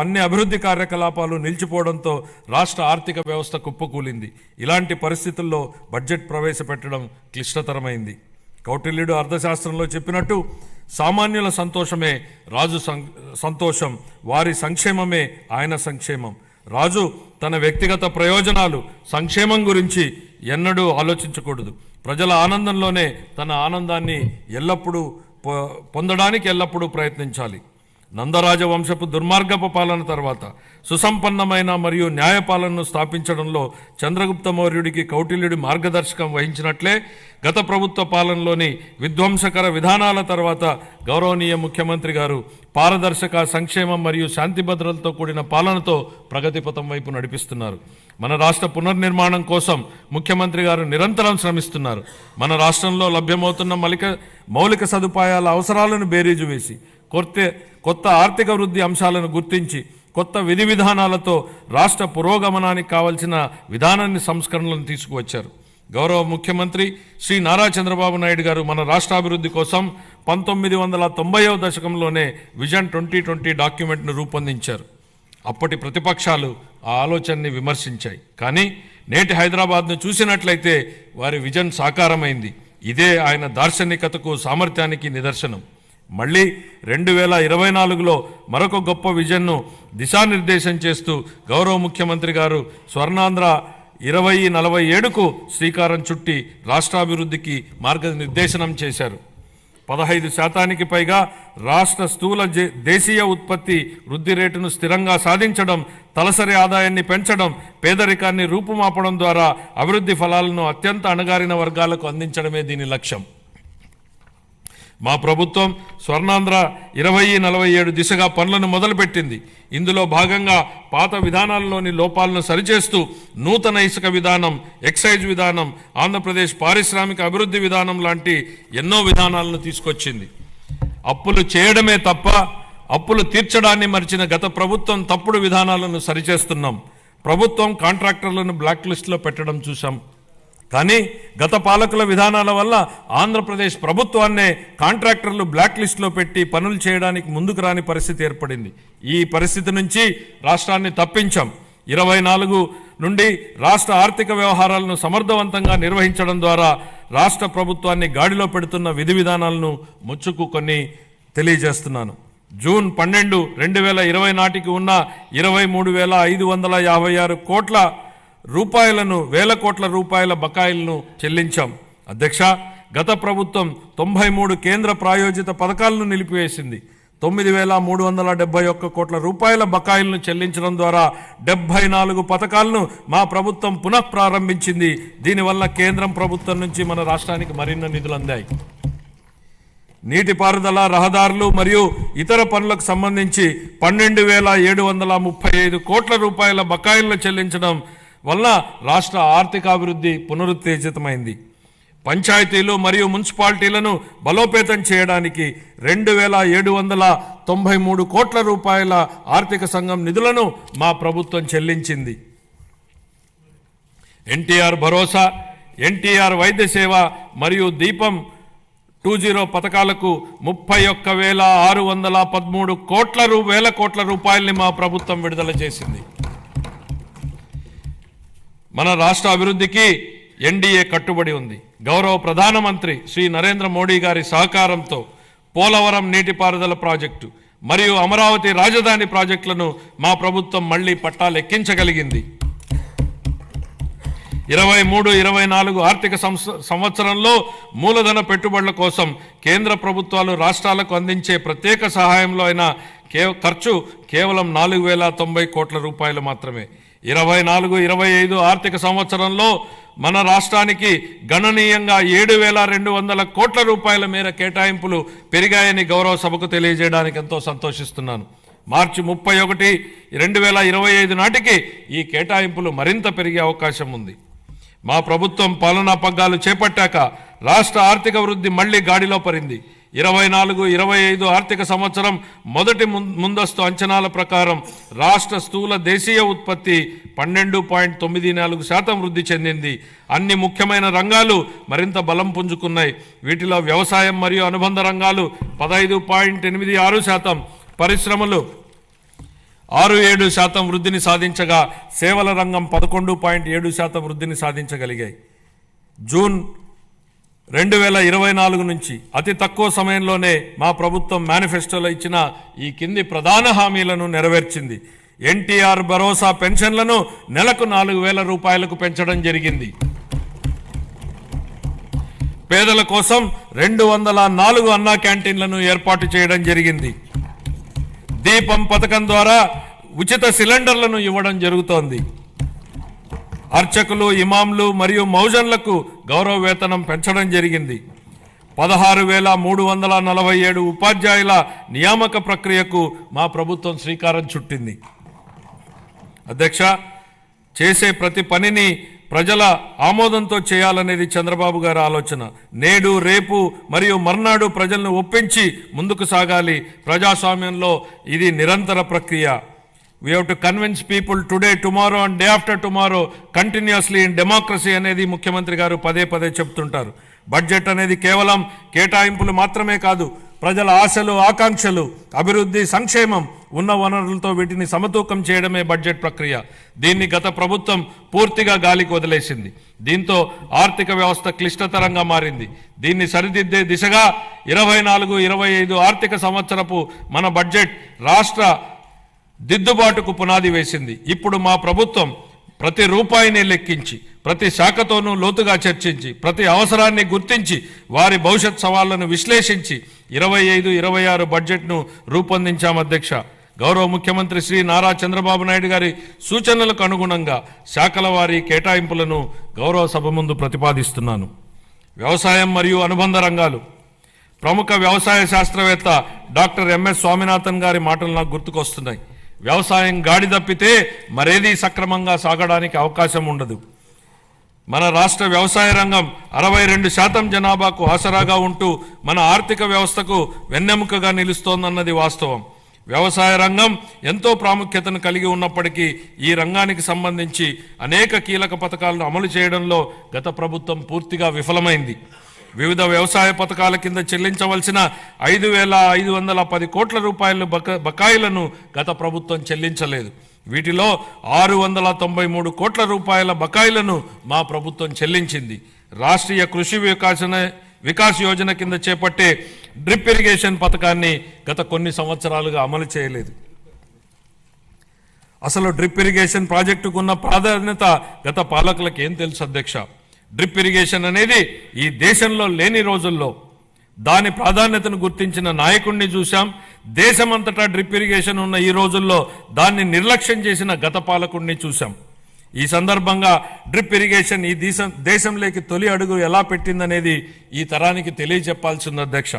అన్ని అభివృద్ధి కార్యకలాపాలు నిలిచిపోవడంతో రాష్ట్ర ఆర్థిక వ్యవస్థ కుప్పకూలింది. ఇలాంటి పరిస్థితుల్లో బడ్జెట్ ప్రవేశపెట్టడం క్లిష్టతరమైంది. కౌటిల్యుడు అర్థశాస్త్రంలో చెప్పినట్టు సామాన్యుల సంతోషమే రాజు సంతోషం, వారి సంక్షేమమే ఆయన సంక్షేమం. రాజు తన వ్యక్తిగత ప్రయోజనాలు, సంక్షేమం గురించి ఎన్నడూ ఆలోచించకూడదు. ప్రజల ఆనందంలోనే తన ఆనందాన్ని పొందడానికి ఎల్లప్పుడూ ప్రయత్నించాలి. నందరాజ వంశపు దుర్మార్గపు పాలన తర్వాత సుసంపన్నమైన మరియు న్యాయపాలనను స్థాపించడంలో చంద్రగుప్త మౌర్యుడికి కౌటిల్యుడి మార్గదర్శకం వహించినట్లే గత ప్రభుత్వ పాలనలోని విధ్వంసకర విధానాల తర్వాత గౌరవనీయ ముఖ్యమంత్రి గారు పారదర్శక, సంక్షేమం మరియు శాంతి భద్రతలతో కూడిన పాలనతో ప్రగతిపథం వైపు నడిపిస్తున్నారు. మన రాష్ట్ర పునర్నిర్మాణం కోసం ముఖ్యమంత్రి గారు నిరంతరం శ్రమిస్తున్నారు. మన రాష్ట్రంలో లభ్యమవుతున్న మౌలిక సదుపాయాల అవసరాలను బేరీజు వేసి కొత్త ఆర్థిక వృద్ధి అంశాలను గుర్తించి కొత్త విధి విధానాలతో రాష్ట్ర పురోగమనానికి కావలసిన విధానాన్ని, సంస్కరణలను తీసుకువచ్చారు. గౌరవ ముఖ్యమంత్రి శ్రీ నారా చంద్రబాబు నాయుడు గారు మన రాష్ట్రాభివృద్ధి కోసం 1990వ దశకంలోనే విజన్ 2020 డాక్యుమెంట్ను రూపొందించారు. అప్పటి ప్రతిపక్షాలు ఆ ఆలోచనని విమర్శించాయి. కానీ నేటి హైదరాబాద్ను చూసినట్లయితే వారి విజన్ సాకారమైంది. ఇదే ఆయన దార్శనికతకు, సామర్థ్యానికి నిదర్శనం. మళ్ళీ 2024లో మరొక గొప్ప విజన్ను దిశానిర్దేశం చేస్తూ గౌరవ ముఖ్యమంత్రి గారు స్వర్ణాంధ్ర 2047కు శ్రీకారం చుట్టి రాష్ట్రాభివృద్ధికి మార్గనిర్దేశనం చేశారు. 15% పైగా రాష్ట్ర స్థూల దేశీయ ఉత్పత్తి వృద్ధి రేటును స్థిరంగా సాధించడం, తలసరి ఆదాయాన్ని పెంచడం, పేదరికాన్ని రూపుమాపడం ద్వారా అభివృద్ధి ఫలాలను అత్యంత అణగారిన వర్గాలకు అందించడమే దీని లక్ష్యం. మా ప్రభుత్వం స్వర్ణాంధ్ర 2047 దిశగా పనులను మొదలుపెట్టింది. ఇందులో భాగంగా పాత విధానాల్లోని లోపాలను సరిచేస్తూ నూతన ఇసుక విధానం, ఎక్సైజ్ విధానం, ఆంధ్రప్రదేశ్ పారిశ్రామిక అభివృద్ధి విధానం లాంటి ఎన్నో విధానాలను తీసుకొచ్చింది. అప్పులు చేయడమే తప్ప అప్పులు తీర్చడాన్ని మరిచిన గత ప్రభుత్వం తప్పుడు విధానాలను సరిచేస్తున్నాం. ప్రభుత్వం కాంట్రాక్టర్లను బ్లాక్ లిస్టులో పెట్టడం చూసాం. కానీ గత పాలకుల విధానాల వల్ల ఆంధ్రప్రదేశ్ ప్రభుత్వాన్నే కాంట్రాక్టర్లు బ్లాక్ లిస్టులో పెట్టి పనులు చేయడానికి ముందుకు రాని పరిస్థితి ఏర్పడింది. ఈ పరిస్థితి నుంచి రాష్ట్రాన్ని తప్పించాం. 24 నుండి రాష్ట్ర ఆర్థిక వ్యవహారాలను సమర్థవంతంగా నిర్వహించడం ద్వారా రాష్ట్ర ప్రభుత్వాన్ని గాడిలో పెడుతున్న విధి విధానాలను ముచ్చుకు కొన్ని తెలియజేస్తున్నాను. జూన్ 12, 2020 నాటికి ఉన్న 23,556 కోట్ల రూపాయలను, వేల కోట్ల రూపాయల బకాయిలను చెల్లించాం. అధ్యక్ష, గత ప్రభుత్వం 93 కేంద్ర ప్రాయోజిత పథకాలను నిలిపివేసింది. 9,371 కోట్ల రూపాయల బకాయిలను చెల్లించడం ద్వారా 74 పథకాలను మా ప్రభుత్వం పునఃప్రారంభించింది. దీనివల్ల కేంద్రం ప్రభుత్వం నుంచి మన రాష్ట్రానికి మరిన్ని నిధులు అందాయి. నీటిపారుదల, రహదారులు మరియు ఇతర పనులకు సంబంధించి 12,735 కోట్ల రూపాయల బకాయిలను చెల్లించడం వల్ల రాష్ట్ర ఆర్థికాభివృద్ధి పునరుత్తేజితమైంది. పంచాయతీలు మరియు మున్సిపాలిటీలను బలోపేతం చేయడానికి 2,793 కోట్ల రూపాయల ఆర్థిక సంఘం నిధులను మా ప్రభుత్వం చెల్లించింది. ఎన్టీఆర్ భరోసా, ఎన్టీఆర్ వైద్య సేవ మరియు దీపం 20 పథకాలకు 31,613 వేల కోట్ల రూపాయల్ని మా ప్రభుత్వం విడుదల చేసింది. మన రాష్ట్ర అభివృద్ధికి ఎన్డీఏ కట్టుబడి ఉంది. గౌరవ ప్రధానమంత్రి శ్రీ నరేంద్ర మోడీ గారి సహకారంతో పోలవరం నీటిపారుదల ప్రాజెక్టు మరియు అమరావతి రాజధాని ప్రాజెక్టులను మా ప్రభుత్వం మళ్లీ పట్టాలెక్కించగలిగింది. 23-24 ఆర్థిక సంవత్సరంలో మూలధన పెట్టుబడుల కోసం కేంద్ర ప్రభుత్వాలు రాష్ట్రాలకు అందించే ప్రత్యేక సహాయంలో అయిన ఖర్చు కేవలం 4,090 కోట్ల రూపాయలు మాత్రమే. 24-25 ఆర్థిక సంవత్సరంలో మన రాష్ట్రానికి గణనీయంగా 7,200 కోట్ల రూపాయల మేర కేటాయింపులు పెరిగాయని గౌరవ సభకు తెలియజేయడానికి ఎంతో సంతోషిస్తున్నాను. మార్చి 31, 2025 నాటికి ఈ కేటాయింపులు మరింత పెరిగే అవకాశం ఉంది. మా ప్రభుత్వం పాలనా పగ్గాలు చేపట్టాక రాష్ట్ర ఆర్థిక వృద్ధి మళ్లీ గాడిలో పడింది. 24-25 ఆర్థిక సంవత్సరం మొదటి ముందస్తు అంచనాల ప్రకారం రాష్ట్ర స్థూల దేశీయ ఉత్పత్తి 12.94% వృద్ధి చెందింది. అన్ని ముఖ్యమైన రంగాలు మరింత బలం పుంజుకున్నాయి. వీటిలో వ్యవసాయం మరియు అనుబంధ రంగాలు 15.86%, పరిశ్రమలు 6.7% వృద్ధిని సాధించగా సేవల రంగం 11.7% వృద్ధిని సాధించగలిగాయి. జూన్ 2024 నుంచి అతి తక్కువ సమయంలోనే మా ప్రభుత్వం మేనిఫెస్టోలో ఇచ్చిన ఈ కింది ప్రధాన హామీలను నెరవేర్చింది. ఎన్టీఆర్ భరోసా పెన్షన్లను నెలకు 4,000 రూపాయలకు పెంచడం జరిగింది. పేదల కోసం 204 అన్నా క్యాంటీన్లను ఏర్పాటు చేయడం జరిగింది. దీపం పథకం ద్వారా ఉచిత సిలిండర్లను ఇవ్వడం జరుగుతోంది. అర్చకులు, ఇమాంలు మరియు మౌజన్లకు గౌరవ వేతనం పెంచడం జరిగింది. 16,347 ఉపాధ్యాయుల నియామక ప్రక్రియకు మా ప్రభుత్వం శ్రీకారం చుట్టింది. అధ్యక్ష, చేసే ప్రతి పనిని ప్రజల ఆమోదంతో చేయాలనేది చంద్రబాబు గారి ఆలోచన. నేడు, రేపు మరియు మర్నాడు ప్రజలను ఒప్పించి ముందుకు సాగాలి. ప్రజాస్వామ్యంలో ఇది నిరంతర ప్రక్రియ. We have to convince people today, tomorrow and day after tomorrow continuously in democracy అనేది ముఖ్యమంత్రి గారు పదే పదే చెప్తుంటారు. బడ్జెట్ అనేది కేవలం కేటాయింపులు మాత్రమే కాదు, ప్రజల ఆశలు, ఆకాంక్షలు, అభివృద్ధి, సంక్షేమం, ఉన్న వనరులతో వీటిని సమతూకం చేయడమే బడ్జెట్ ప్రక్రియ. దీన్ని గత ప్రభుత్వం పూర్తిగా గాలికి వదిలేసింది. దీంతో ఆర్థిక వ్యవస్థ క్లిష్టతరంగా మారింది. దీన్ని సరిదిద్దే దిశగా 24-25 ఆర్థిక సంవత్సరపు మన బడ్జెట్ రాష్ట్ర దిద్దుబాటుకు పునాది వేసింది. ఇప్పుడు మా ప్రభుత్వం ప్రతి రూపాయిని లెక్కించి, ప్రతి శాఖతోనూ లోతుగా చర్చించి, ప్రతి అవసరాన్ని గుర్తించి, వారి భవిష్యత్ సవాళ్లను విశ్లేషించి 25-26 బడ్జెట్ను రూపొందించాం. అధ్యక్ష, గౌరవ ముఖ్యమంత్రి శ్రీ నారా చంద్రబాబు నాయుడు గారి సూచనలకు అనుగుణంగా శాఖల వారి కేటాయింపులను గౌరవ సభ ముందు ప్రతిపాదిస్తున్నాను. వ్యవసాయం మరియు అనుబంధ రంగాలు. ప్రముఖ వ్యవసాయ శాస్త్రవేత్త డాక్టర్ ఎంఎస్ స్వామినాథన్ గారి మాటలు నాకు గుర్తుకొస్తున్నాయి. వ్యవసాయం గాడి తప్పితే మరేదీ సక్రమంగా సాగడానికి అవకాశం ఉండదు. మన రాష్ట్ర వ్యవసాయ రంగం 62% జనాభాకు ఆసరాగా ఉంటూ మన ఆర్థిక వ్యవస్థకు వెన్నెముకగా నిలుస్తోందన్నది వాస్తవం. వ్యవసాయ రంగం ఎంతో ప్రాముఖ్యతను కలిగి ఉన్నప్పటికీ ఈ రంగానికి సంబంధించి అనేక కీలక పథకాలను అమలు చేయడంలో గత ప్రభుత్వం పూర్తిగా విఫలమైంది. వివిధ వ్యవసాయ పథకాల కింద చెల్లించవలసిన 5,510 కోట్ల రూపాయల బకాయిలను గత ప్రభుత్వం చెల్లించలేదు. వీటిలో 693 కోట్ల రూపాయల బకాయిలను మా ప్రభుత్వం చెల్లించింది. రాష్ట్రీయ కృషి వికాస్ యోజన కింద చేపట్టే డ్రిప్ ఇరిగేషన్ పథకాన్ని గత కొన్ని సంవత్సరాలుగా అమలు చేయలేదు. అసలు డ్రిప్ ఇరిగేషన్ ప్రాజెక్టుకు ఉన్న ప్రాధాన్యత గత పాలకులకు ఏం తెలుసు అధ్యక్ష? డ్రిప్ ఇరిగేషన్ అనేది ఈ దేశంలో లేని రోజుల్లో దాని ప్రాధాన్యతను గుర్తించిన నాయకుడిని చూశాం. దేశమంతటా డ్రిప్ ఇరిగేషన్ ఉన్న ఈ రోజుల్లో దాన్ని నిర్లక్ష్యం చేసిన గత పాలకుడిని చూశాం. ఈ సందర్భంగా డ్రిప్ ఇరిగేషన్ ఈ దేశంలోకి తొలి అడుగు ఎలా పెట్టిందనేది ఈ తరానికి తెలియజెప్పాల్సింది అధ్యక్ష.